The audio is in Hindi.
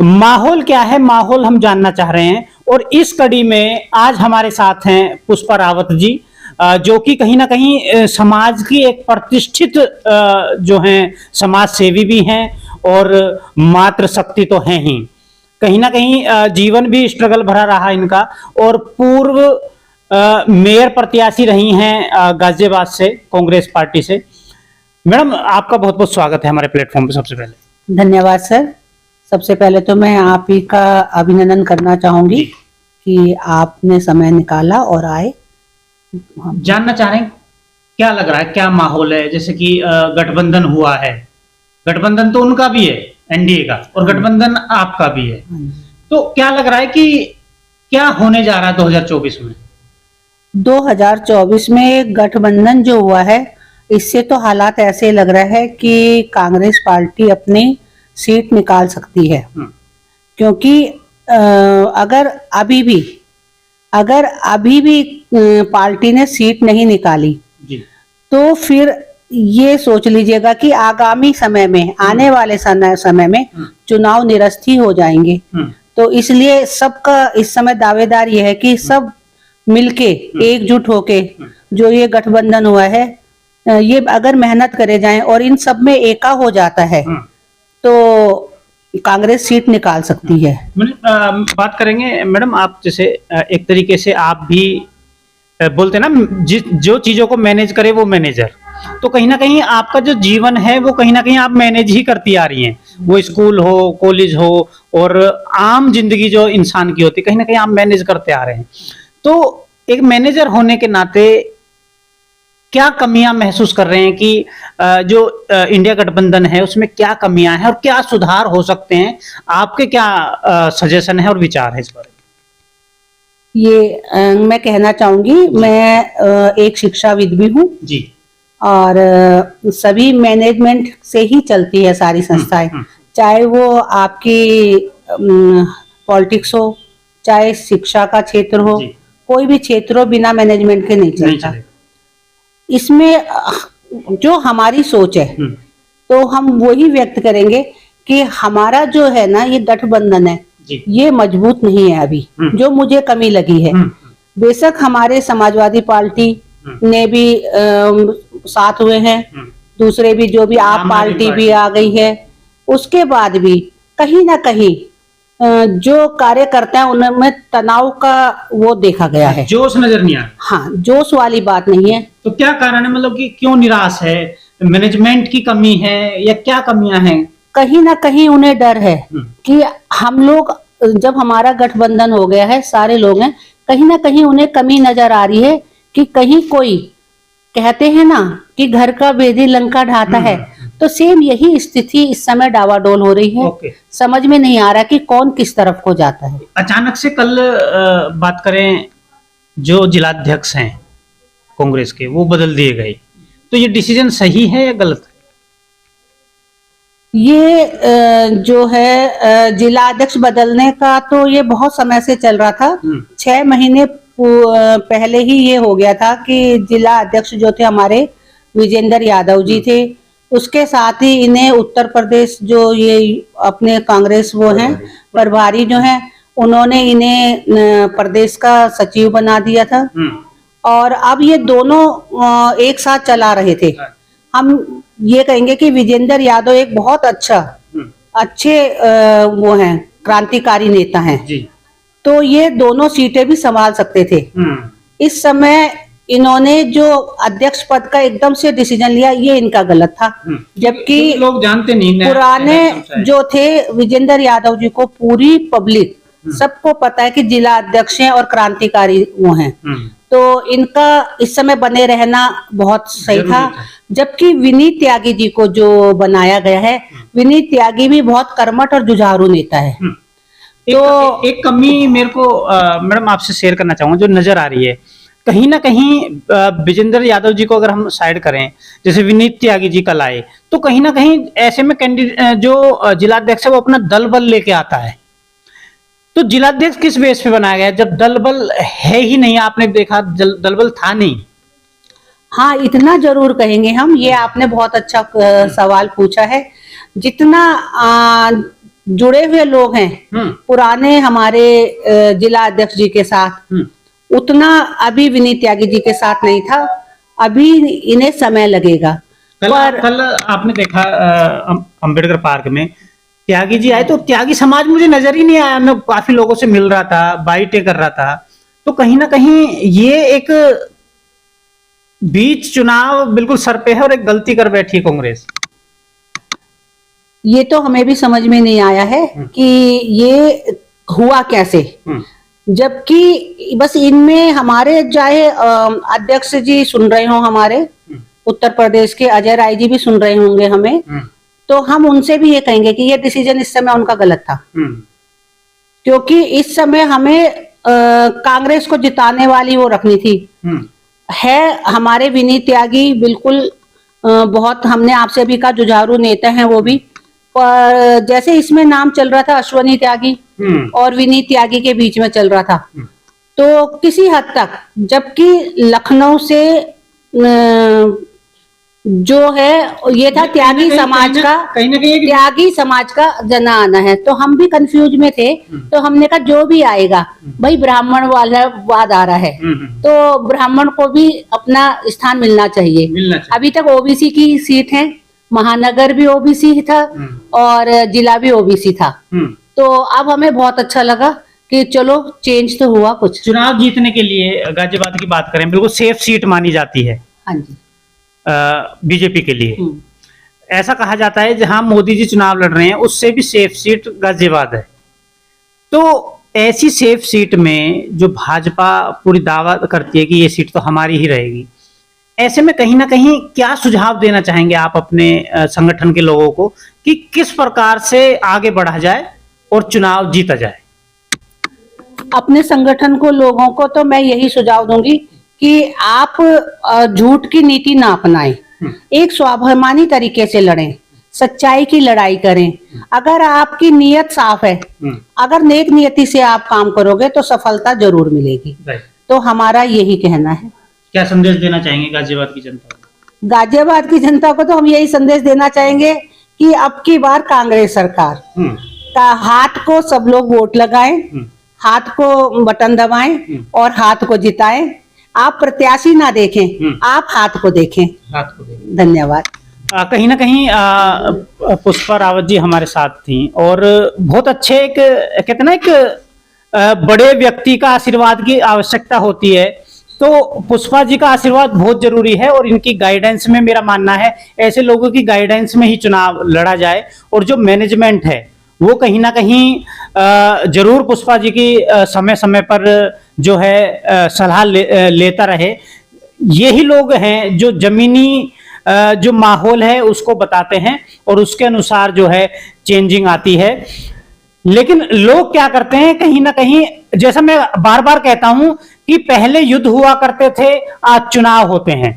माहौल क्या है, माहौल हम जानना चाह रहे हैं। और इस कड़ी में आज हमारे साथ हैं पुष्पा रावत जी, जो कि कहीं ना कहीं समाज की एक प्रतिष्ठित जो हैं समाज सेवी भी हैं और मातृशक्ति तो हैं ही। कहीं ना कहीं जीवन भी स्ट्रगल भरा रहा इनका, और पूर्व मेयर प्रत्याशी रही हैं गाजियाबाद से, कांग्रेस पार्टी से। मैडम, आपका बहुत बहुत स्वागत है हमारे प्लेटफॉर्म पे। सबसे पहले धन्यवाद सर। सबसे पहले तो मैं आप ही का अभिनंदन करना चाहूंगी कि आपने समय निकाला और आए। जानना चाह रहे हैं क्या लग रहा है, क्या माहौल है? जैसे कि गठबंधन हुआ है, गठबंधन तो उनका भी है एनडीए का, और गठबंधन आपका भी है, तो क्या लग रहा है कि क्या होने जा रहा है 2024 में? 2024 में गठबंधन जो हुआ है, इससे तो हालात ऐसे लग रहा है कि कांग्रेस पार्टी अपनी सीट निकाल सकती है। क्योंकि अगर अभी भी पार्टी ने सीट नहीं निकाली जी, तो फिर ये सोच लीजिएगा कि आगामी समय में, आने वाले समय में चुनाव निरस्त ही हो जाएंगे। तो इसलिए सबका इस समय दावेदार ये है कि सब मिलके एकजुट होके जो ये गठबंधन हुआ है, ये अगर मेहनत करे जाएं और इन सब में एका हो जाता है तो कांग्रेस सीट निकाल सकती है। बात करेंगे मैडम, आप जैसे एक तरीके से आप भी बोलते ना, जो चीजों को मैनेज करे वो मैनेजर, तो कहीं ना कहीं आपका जो जीवन है वो कहीं ना कहीं आप मैनेज ही करती आ रही हैं। वो स्कूल हो, कॉलेज हो, और आम जिंदगी जो इंसान की होती है, कहीं ना कहीं आप मैनेज करते आ रहे हैं। तो एक मैनेजर होने के नाते क्या कमियां महसूस कर रहे हैं कि जो इंडिया गठबंधन है उसमें क्या कमियां हैं और क्या सुधार हो सकते हैं? आपके क्या सजेशन है और विचार है इस बारे में? ये मैं कहना चाहूंगी, मैं एक शिक्षाविद भी हूँ जी, और सभी मैनेजमेंट से ही चलती है सारी संस्थाएं, चाहे वो आपकी पॉलिटिक्स हो, चाहे शिक्षा का क्षेत्र हो, कोई भी क्षेत्र हो, बिना मैनेजमेंट के नहीं चलता। इसमें जो हमारी सोच है तो हम वही व्यक्त करेंगे कि हमारा जो है ना ये गठबंधन है, ये मजबूत नहीं है अभी, जो मुझे कमी लगी है। बेशक हमारे समाजवादी पार्टी ने भी साथ हुए हैं, दूसरे भी जो भी आप पार्टी भी आ गई है, उसके बाद भी कहीं ना कहीं जो कार्यकर्ता है उनमें तनाव का वो देखा गया है, जोश नजर नहीं आ रहा। हाँ, जोश वाली बात नहीं है। तो क्या कारण है, मतलब कि क्यों निराश है? मैनेजमेंट की कमी है या क्या कमियां हैं? कहीं ना कहीं उन्हें डर है कि हम लोग, जब हमारा गठबंधन हो गया है, सारे लोग हैं, कहीं ना कहीं उन्हें कमी नजर आ रही है कि कहीं कोई, कहते हैं ना कि घर का भेदी लंका ढाता है, तो सेम यही स्थिति इस समय डावाडोल हो रही है। समझ में नहीं आ रहा कि कौन किस तरफ को जाता है। अचानक से कल बात करें, जो जिलाध्यक्ष हैं कांग्रेस के वो बदल दिए गए, तो ये डिसीजन सही है या गलत है? ये जो है जिलाध्यक्ष बदलने का तो ये बहुत समय से चल रहा था। 6 महीने पहले ही ये हो गया था कि जिला अध्यक्ष जो थे हमारे विजेंद्र यादव जी थे, उसके साथ ही इन्हें उत्तर प्रदेश जो ये अपने कांग्रेस वो हैं प्रभारी जो हैं, उन्होंने इन्हें प्रदेश का सचिव बना दिया था। और अब ये दोनों एक साथ चला रहे थे। हम ये कहेंगे कि विजेंद्र यादव एक बहुत अच्छे वो हैं, क्रांतिकारी नेता हैं, तो ये दोनों सीटें भी संभाल सकते थे। इस समय इन्होंने जो अध्यक्ष पद का एकदम से डिसीजन लिया, ये इनका गलत था। जबकि लोग जानते नहीं, पुराने जो थे विजेंद्र यादव जी को पूरी पब्लिक सबको पता है कि जिला अध्यक्ष हैं और क्रांतिकारी वो हैं, तो इनका इस समय बने रहना बहुत सही था। जबकि विनीत त्यागी जी को जो बनाया गया है, विनीत त्यागी भी बहुत कर्मठ और जुझारू नेता है। तो एक कमी मेरे को मैडम आपसे शेयर करना चाहूंगा, जो नजर आ रही है कहीं ना कहीं विजेंद्र यादव जी को अगर हम साइड करें, जैसे विनीत त्यागी जी कल आए, तो कहीं ना कहीं ऐसे में कैंडिडेट जो जिलाध्यक्ष है वो अपना दल बल लेके आता है। तो जिलाध्यक्ष किस बेस पे बनाया गया जब दल बल है ही नहीं? आपने देखा दल बल था नहीं। हाँ, इतना जरूर कहेंगे हम, ये आपने बहुत अच्छा सवाल पूछा है। जितना जुड़े हुए लोग हैं पुराने हमारे जिला अध्यक्ष जी के साथ, उतना अभी विनीत त्यागी जी के साथ नहीं था। अभी इन्हें समय लगेगा। कल आपने देखा अंबेडकर पार्क में त्यागी जी आए तो त्यागी समाज मुझे नजर ही नहीं आया। मैं काफी लोगों से मिल रहा था, बाइटें कर रहा था, तो कहीं ना कहीं ये एक बीच चुनाव बिल्कुल सर पे है और एक गलती कर बैठी है कांग्रेस। ये तो हमें भी समझ में नहीं आया है कि ये हुआ कैसे, जबकि बस इनमें हमारे चाहे अध्यक्ष जी सुन रहे हो, हमारे उत्तर प्रदेश के अजय राय जी भी सुन रहे होंगे हमें, तो हम उनसे भी ये कहेंगे कि ये डिसीजन इस समय उनका गलत था। क्योंकि इस समय हमें कांग्रेस को जिताने वाली वो रखनी थी। है हमारे विनीत त्यागी बिल्कुल बहुत, हमने आपसे भी कहा जुझारू नेता हैं वो भी, पर जैसे इसमें नाम चल रहा था अश्वनी त्यागी और विनीत त्यागी के बीच में चल रहा था, तो किसी हद तक, जबकि लखनऊ से जो है ये था त्यागी समाज का, कहीं ना कहीं त्यागी समाज का जना आना है, तो हम भी कंफ्यूज में थे। तो हमने कहा जो भी आएगा भाई, ब्राह्मण वाला वाद आ रहा है तो ब्राह्मण को भी अपना स्थान मिलना चाहिए। अभी तक ओबीसी की सीट है, महानगर भी ओबीसी था और जिला भी ओबीसी था, तो अब हमें बहुत अच्छा लगा कि चलो चेंज तो हुआ कुछ। चुनाव जीतने के लिए गाजियाबाद की बात करें, बिल्कुल सेफ सीट मानी जाती है हाँ जी बीजेपी के लिए। ऐसा कहा जाता है जहां मोदी जी चुनाव लड़ रहे हैं उससे भी सेफ सीट गाजियाबाद है। तो ऐसी सेफ सीट में जो भाजपा पूरी दावा करती है कि ये सीट तो हमारी ही रहेगी, ऐसे में कहीं ना कहीं क्या सुझाव देना चाहेंगे आप अपने संगठन के लोगों को कि किस प्रकार से आगे बढ़ा जाए और चुनाव जीता जाए? अपने संगठन को लोगों को तो मैं यही सुझाव दूंगी कि आप झूठ की नीति ना अपनाएं, एक स्वाभिमानी तरीके से लड़ें, सच्चाई की लड़ाई करें। अगर आपकी नीयत साफ है, अगर नेक नियति से आप काम करोगे तो सफलता जरूर मिलेगी। तो हमारा यही कहना है। क्या संदेश देना चाहेंगे गाजियाबाद की जनता को? गाजियाबाद की जनता को तो हम यही संदेश देना चाहेंगे कि अब की बार कांग्रेस सरकार का हाथ को सब लोग वोट लगाएं, हाथ को बटन दबाएं और हाथ को जिताएं। आप प्रत्याशी ना देखें, आप हाथ को देखें। धन्यवाद। कहीं ना कहीं पुष्पा रावत जी हमारे साथ थी और बहुत अच्छे एक कहते ना एक बड़े व्यक्ति का आशीर्वाद की आवश्यकता होती है, तो पुष्पा जी का आशीर्वाद बहुत जरूरी है और इनकी गाइडेंस में मेरा मानना है ऐसे लोगों की गाइडेंस में ही चुनाव लड़ा जाए और जो मैनेजमेंट है वो कहीं ना कहीं जरूर पुष्पा जी की समय समय पर जो है सलाह लेता रहे। यही लोग हैं जो जमीनी जो माहौल है उसको बताते हैं और उसके अनुसार जो है चेंजिंग आती है। लेकिन लोग क्या करते हैं, कहीं ना कहीं जैसा मैं बार बार कहता हूं कि पहले युद्ध हुआ करते थे, आज चुनाव होते हैं।